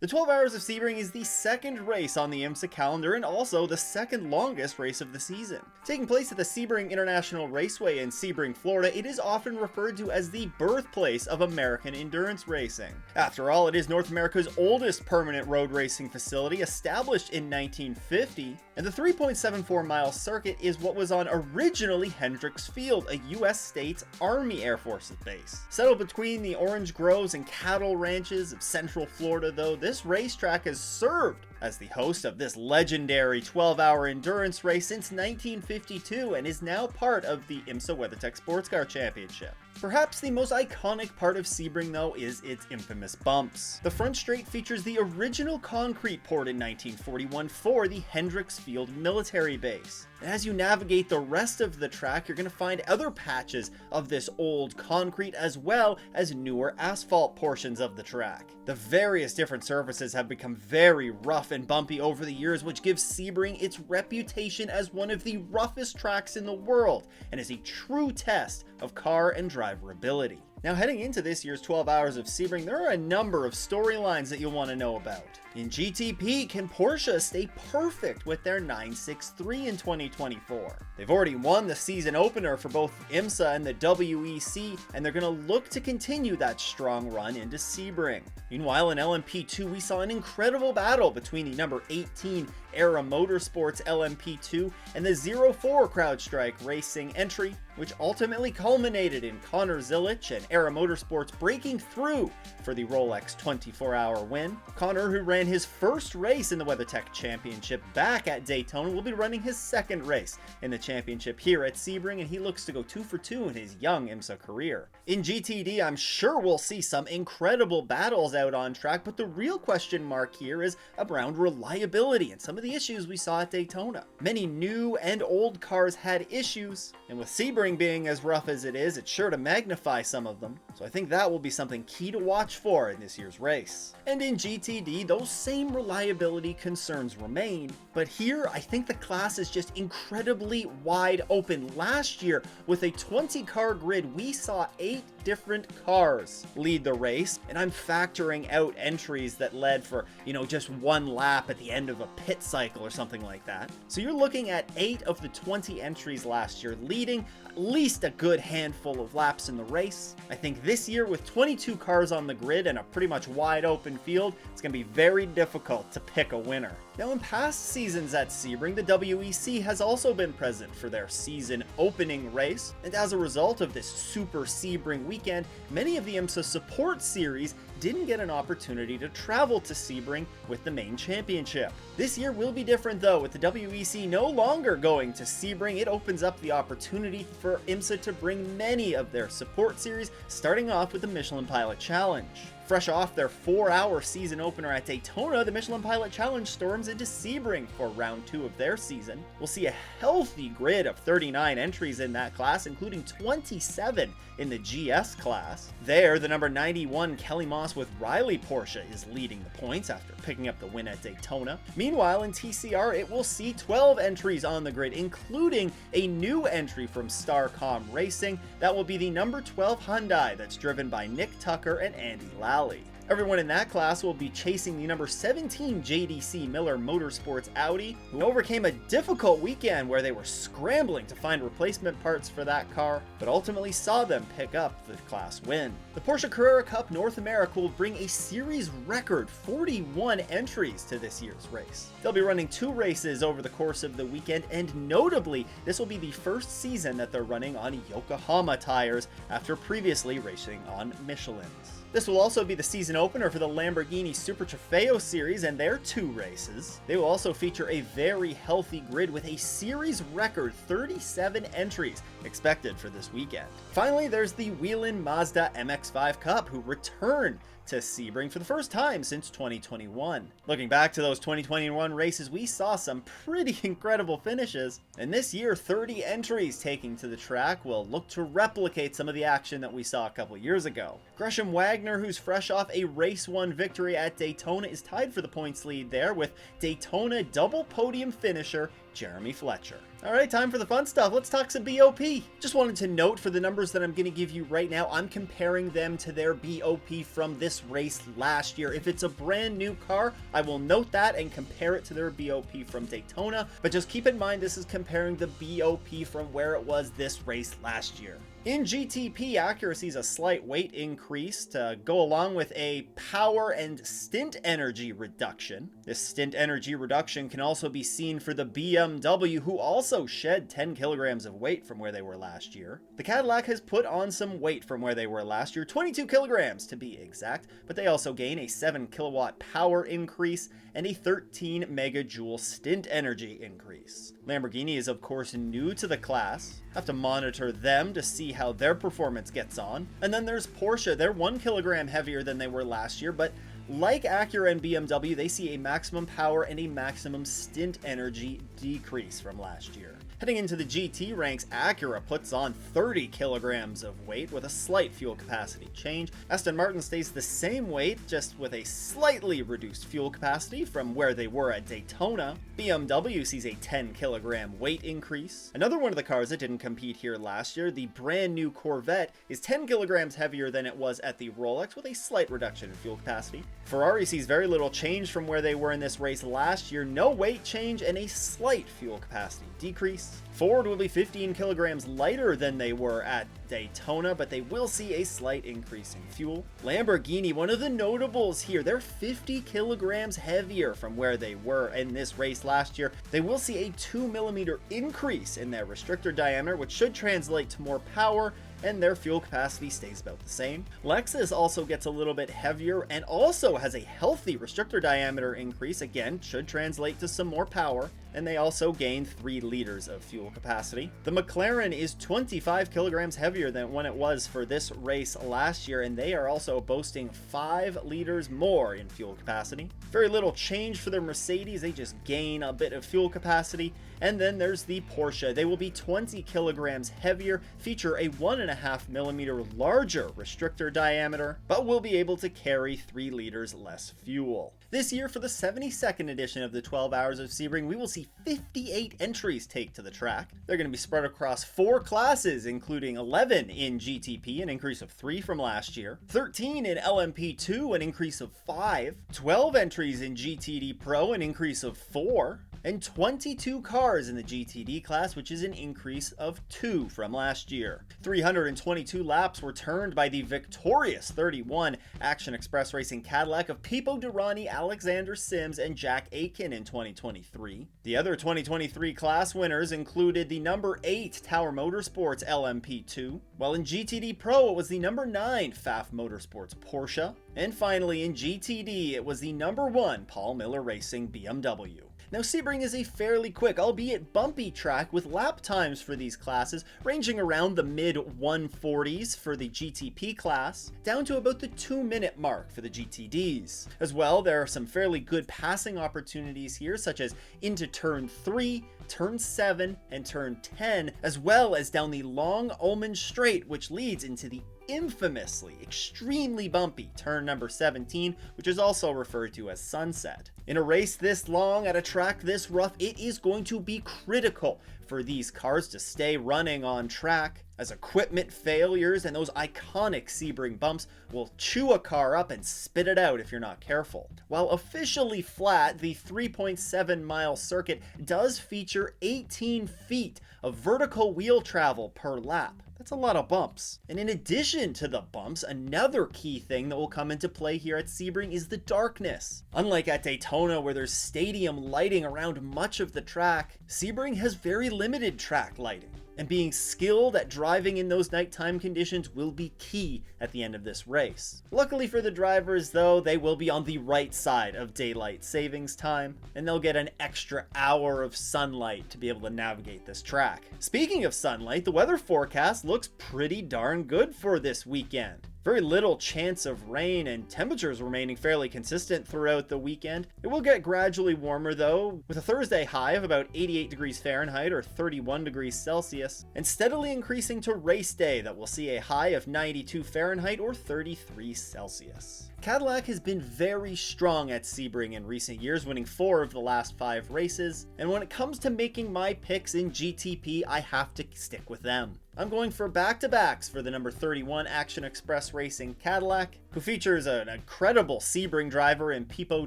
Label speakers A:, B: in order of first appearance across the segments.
A: The 12 Hours of Sebring is the second race on the Imsa calendar and also the second longest race of the season. Taking place at the Sebring International Raceway in Sebring, Florida, it is often referred to as the birthplace of American endurance racing. After all, it is North America's oldest permanent road racing facility, established in 1950, and the 3.74-mile circuit is what was on originally Hendricks Field, a U.S. States Army Air Force base. Settled between the orange groves and cattle ranches of Central Florida, though, this racetrack has served as the host of this legendary 12-hour endurance race since 1952 and is now part of the IMSA WeatherTech Sports Car Championship. Perhaps the most iconic part of Sebring, though, is its infamous bumps. The front straight features the original concrete poured in 1941 for the Hendricks Field military base. And as you navigate the rest of the track, you're going to find other patches of this old concrete as well as newer asphalt portions of the track. The various different surfaces have become very rough and bumpy over the years, which gives Sebring its reputation as one of the roughest tracks in the world and is a true test of car and driver ability. Now, heading into this year's 12 Hours of Sebring, there are a number of storylines that you'll want to know about. In GTP, can Porsche stay perfect with their 963 in 2024? They've already won the season opener for both IMSA and the WEC, and they're going to look to continue that strong run into Sebring. Meanwhile, in LMP2, we saw an incredible battle between the number 18 Era Motorsports LMP2 and the 04 CrowdStrike Racing entry, which ultimately culminated in Connor Zilic and Era Motorsports breaking through for the Rolex 24-hour win. Connor, who ran his first race in the WeatherTech Championship back at Daytona, will be running his second race in the championship here at Sebring, and he looks to go 2 for 2 in his young IMSA career. In GTD, I'm sure we'll see some incredible battles out on track, but the real question mark here is around reliability and some of the issues we saw at Daytona. Many new and old cars had issues, and with Sebring being as rough as it is, it's sure to magnify some of them, so I think that will be something key to watch for in this year's race. And in GTD, those same reliability concerns remain, but here I think the class is just incredibly wide open. Last year, with a 20-car grid, we saw 8 different cars lead the race, and I'm factoring out entries that led for, just one lap at the end of a pit cycle or something like that. So you're looking at 8 of the 20 entries last year leading at least a good handful of laps in the race. I think this year, with 22 cars on the grid and a pretty much wide open field, it's going to be very difficult to pick a winner. Now, in past seasons at Sebring, the WEC has also been present for their season opening race, and as a result of this Super Sebring weekend, many of the IMSA support series didn't get an opportunity to travel to Sebring with the main championship. This year will be different though, with the WEC no longer going to Sebring. It opens up the opportunity for IMSA to bring many of their support series, starting off with the Michelin Pilot Challenge. Fresh off their 4-hour season opener at Daytona, the Michelin Pilot Challenge storms into Sebring for round 2 of their season. We'll see a healthy grid of 39 entries in that class, including 27 in the GS class. There, the number 91 Kelly Moss with Riley Porsche is leading the points after picking up the win at Daytona. Meanwhile, in TCR, it will see 12 entries on the grid, including a new entry from Starcom Racing. That will be the number 12 Hyundai that's driven by Nick Tucker and Andy Lally. Everyone in that class will be chasing the number 17 JDC Miller Motorsports Audi, who overcame a difficult weekend where they were scrambling to find replacement parts for that car, but ultimately saw them pick up the class win. The Porsche Carrera Cup North America will bring a series record 41 entries to this year's race. They'll be running 2 races over the course of the weekend, and notably, this will be the first season that they're running on Yokohama tires after previously racing on Michelin's. This will also be the season opener for the Lamborghini Super Trofeo Series and their 2 races. They will also feature a very healthy grid with a series record 37 entries expected for this weekend. Finally, there's the Whelen Mazda MX-5 Cup, who return to Sebring for the first time since 2021. Looking back to those 2021 races, we saw some pretty incredible finishes, and this year 30 entries taking to the track will look to replicate some of the action that we saw a couple years ago. Gresham Wagner, who's fresh off a race 1 victory at Daytona, is tied for the points lead there with Daytona double podium finisher Jeremy Fletcher. Alright, time for the fun stuff. Let's talk some BOP. Just wanted to note for the numbers that I'm going to give you right now, I'm comparing them to their BOP from this race last year. If it's a brand new car, I will note that and compare it to their BOP from Daytona, but just keep in mind this is comparing the BOP from where it was this race last year. In GTP, accuracy is a slight weight increase to go along with a power and stint energy reduction. This stint energy reduction can also be seen for the BMW, who also shed 10 kilograms of weight from where they were last year. The Cadillac has put on some weight from where they were last year, 22 kilograms to be exact, but they also gain a 7 kilowatt power increase and a 13 megajoule stint energy increase. Lamborghini is of course new to the class. Have to monitor them to see how their performance gets on. And then there's Porsche. They're 1 kilogram heavier than they were last year, but like Acura and BMW, they see a maximum power and a maximum stint energy decrease from last year. Heading into the GT ranks, Acura puts on 30 kilograms of weight with a slight fuel capacity change. Aston Martin stays the same weight, just with a slightly reduced fuel capacity from where they were at Daytona. BMW sees a 10 kilogram weight increase. Another one of the cars that didn't compete here last year, the brand new Corvette, is 10 kilograms heavier than it was at the Rolex, with a slight reduction in fuel capacity. Ferrari sees very little change from where they were in this race last year, no weight change and a slight fuel capacity decrease. Ford will be 15 kilograms lighter than they were at Daytona, but they will see a slight increase in fuel. Lamborghini, one of the notables here, they're 50 kilograms heavier from where they were in this race last year. They will see a 2 millimeter increase in their restrictor diameter, which should translate to more power, and their fuel capacity stays about the same. Lexus also gets a little bit heavier and also has a healthy restrictor diameter increase, again, should translate to some more power, and they also gain 3 liters of fuel capacity. The McLaren is 25 kilograms heavier than when it was for this race last year, and they are also boasting 5 liters more in fuel capacity. Very little change for the Mercedes, they just gain a bit of fuel capacity. And then there's the Porsche. They will be 20 kilograms heavier, feature a 1.5 millimeter larger restrictor diameter, but will be able to carry 3 liters less fuel. This year, for the 72nd edition of the 12 Hours of Sebring, we will see 58 entries take to the track. They're going to be spread across 4 classes, including 11 in GTP, an increase of 3 from last year, 13 in LMP2, an increase of 5, 12 entries in GTD Pro, an increase of 4, and 22 cars in the GTD class, which is an increase of 2 from last year. 322 laps were turned by the victorious 31 Action Express Racing Cadillac of Pipo Derani, Alexander Sims, and Jack Aiken in 2023. The other 2023 class winners included the number 8 Tower Motorsports LMP2, while in GTD Pro it was the number 9 Pfaff Motorsports Porsche, and finally in GTD it was the number 1 Paul Miller Racing BMW. Now, Sebring is a fairly quick, albeit bumpy track with lap times for these classes ranging around the mid-140s for the GTP class, down to about the 2-minute mark for the GTDs. As well, there are some fairly good passing opportunities here, such as into turn 3, turn 7, and turn 10, as well as down the long Ullman Straight, which leads into the infamously extremely bumpy turn number 17, which is also referred to as Sunset. In a race this long at a track this rough, it is going to be critical for these cars to stay running on track, as equipment failures and those iconic Sebring bumps will chew a car up and spit it out if you're not careful. While officially flat, the 3.7 mile circuit does feature 18 feet of vertical wheel travel per lap. That's a lot of bumps. And in addition to the bumps, another key thing that will come into play here at Sebring is the darkness. Unlike at Daytona, where there's stadium lighting around much of the track, Sebring has very limited track lighting. And being skilled at driving in those nighttime conditions will be key at the end of this race. Luckily for the drivers though, they will be on the right side of daylight savings time, and they'll get an extra hour of sunlight to be able to navigate this track. Speaking of sunlight, the weather forecast looks pretty darn good for this weekend. very little chance of rain and temperatures remaining fairly consistent throughout the weekend. It will get gradually warmer though, with a Thursday high of about 88 degrees Fahrenheit or 31 degrees Celsius, and steadily increasing to race day that will see a high of 92 Fahrenheit or 33 Celsius. Cadillac has been very strong at Sebring in recent years, winning 4 of the last 5 races, and when it comes to making my picks in GTP, I have to stick with them. I'm going for back-to-backs for the number 31 Action Express Racing Cadillac, who features an incredible Sebring driver in Pipo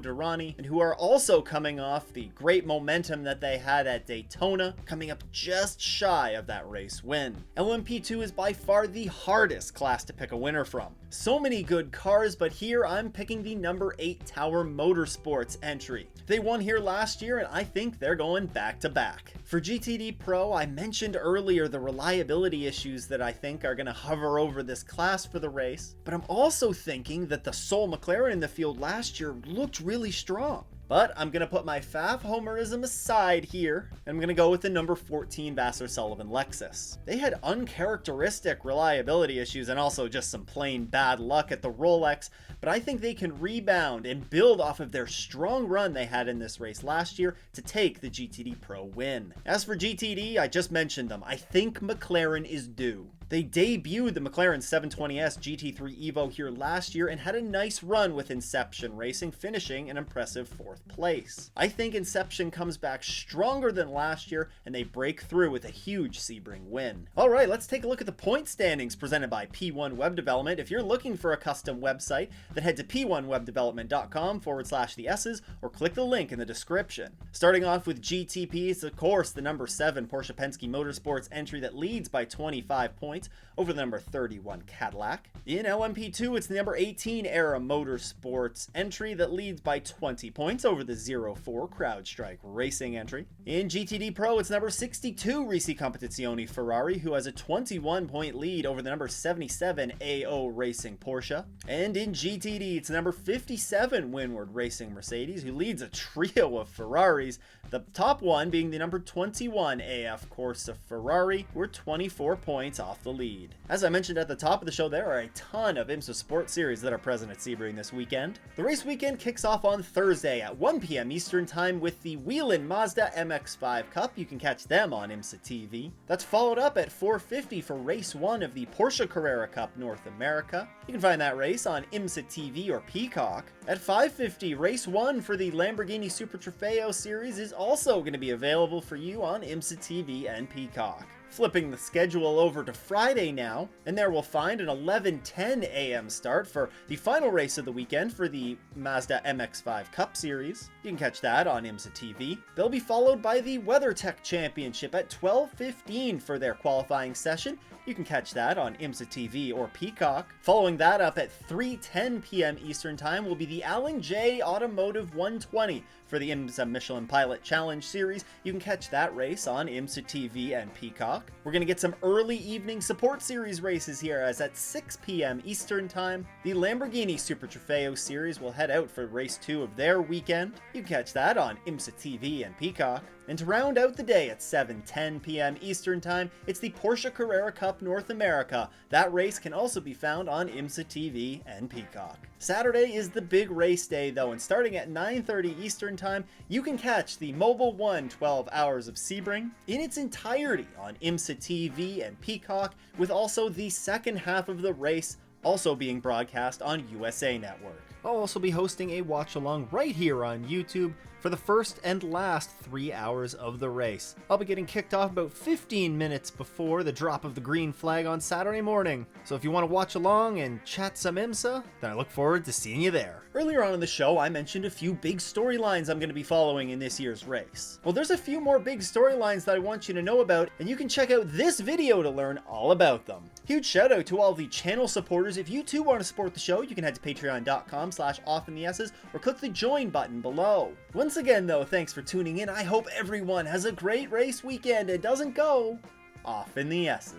A: Derani, and who are also coming off the great momentum that they had at Daytona, coming up just shy of that race win. LMP2 is by far the hardest class to pick a winner from. So many good cars, but here I'm picking the number 8 Tower Motorsports entry. They won here last year, and I think they're going back-to-back. For GTD Pro, I mentioned earlier the reliability issues that I think are going to hover over this class for the race, but I'm also thinking that the sole McLaren in the field last year looked really strong. But I'm going to put my Faf homerism aside here, and I'm going to go with the number 14 Vassar Sullivan Lexus. They had uncharacteristic reliability issues and also just some plain bad luck at the Rolex, but I think they can rebound and build off of their strong run they had in this race last year to take the GTD Pro win. As for GTD, I just mentioned them. I think McLaren is due. They debuted the McLaren 720S GT3 Evo here last year and had a nice run with Inception Racing, finishing an impressive 4th place. I think Inception comes back stronger than last year and they break through with a huge Sebring win. Alright, let's take a look at the point standings presented by P1 Web Development. If you're looking for a custom website, then head to p1webdevelopment.com/the S's or click the link in the description. Starting off with GTP, it's of course the number 7 Porsche Penske Motorsports entry that leads by 25 points over the number 31 Cadillac. In LMP2, it's the number 18 Era Motorsports entry that leads by 20 points over the 04 CrowdStrike Racing entry. In GTD Pro, it's number 62 Risi Competizione Ferrari, who has a 21-point lead over the number 77 AO Racing Porsche. And in GTD, it's number 57 Windward Racing Mercedes, who leads a trio of Ferraris, the top one being the number 21 AF Corsa Ferrari, who are 24 points off the lead. As I mentioned at the top of the show, there are a ton of Imsa Sports Series that are present at Sebring this weekend. The race weekend kicks off on Thursday at 1 p.m. Eastern Time with the Whelen Mazda MX-5 Cup. You can catch them on Imsa TV. That's followed up at 4:50 for race 1 of the Porsche Carrera Cup North America. You can find that race on Imsa TV or Peacock. At 5:50, race 1 for the Lamborghini Super Trofeo Series is also going to be available for you on Imsa TV and Peacock. Flipping the schedule over to Friday now, and there we'll find an 11:10 a.m. start for the final race of the weekend for the Mazda MX-5 Cup Series. You can catch that on Imsa TV. They'll be followed by the WeatherTech Championship at 12:15 for their qualifying session. You can catch that on Imsa TV or Peacock. Following that up at 3:10 p.m. Eastern Time will be the Alan J Automotive 120 for the Imsa Michelin Pilot Challenge Series. You can catch that race on Imsa TV and Peacock. We're going to get some early evening support series races here, as at 6 p.m. Eastern Time, the Lamborghini Super Trofeo Series will head out for race 2 of their weekend. You can catch that on Imsa TV and Peacock. And to round out the day at 7:10 p.m. Eastern Time, it's the Porsche Carrera Cup North America. That race can also be found on Imsa TV and Peacock. Saturday is the big race day though, and starting at 9:30 Eastern Time, you can catch the Mobile One 12 Hours of Sebring in its entirety on Imsa TV and Peacock, with also the second half of the race also being broadcast on USA Network. I'll also be hosting a watch-along right here on YouTube for the first and last 3 hours of the race. I'll be getting kicked off about 15 minutes before the drop of the green flag on Saturday morning. So if you want to watch along and chat some IMSA, then I look forward to seeing you there. Earlier on in the show, I mentioned a few big storylines I'm going to be following in this year's race. Well, there's a few more big storylines that I want you to know about, and you can check out this video to learn all about them. Huge shout out to all the channel supporters. If you too want to support the show, you can head to patreon.com/offinthe or click the join button below. Once again though, thanks for tuning in. I hope everyone has a great race weekend and doesn't go off in the S's.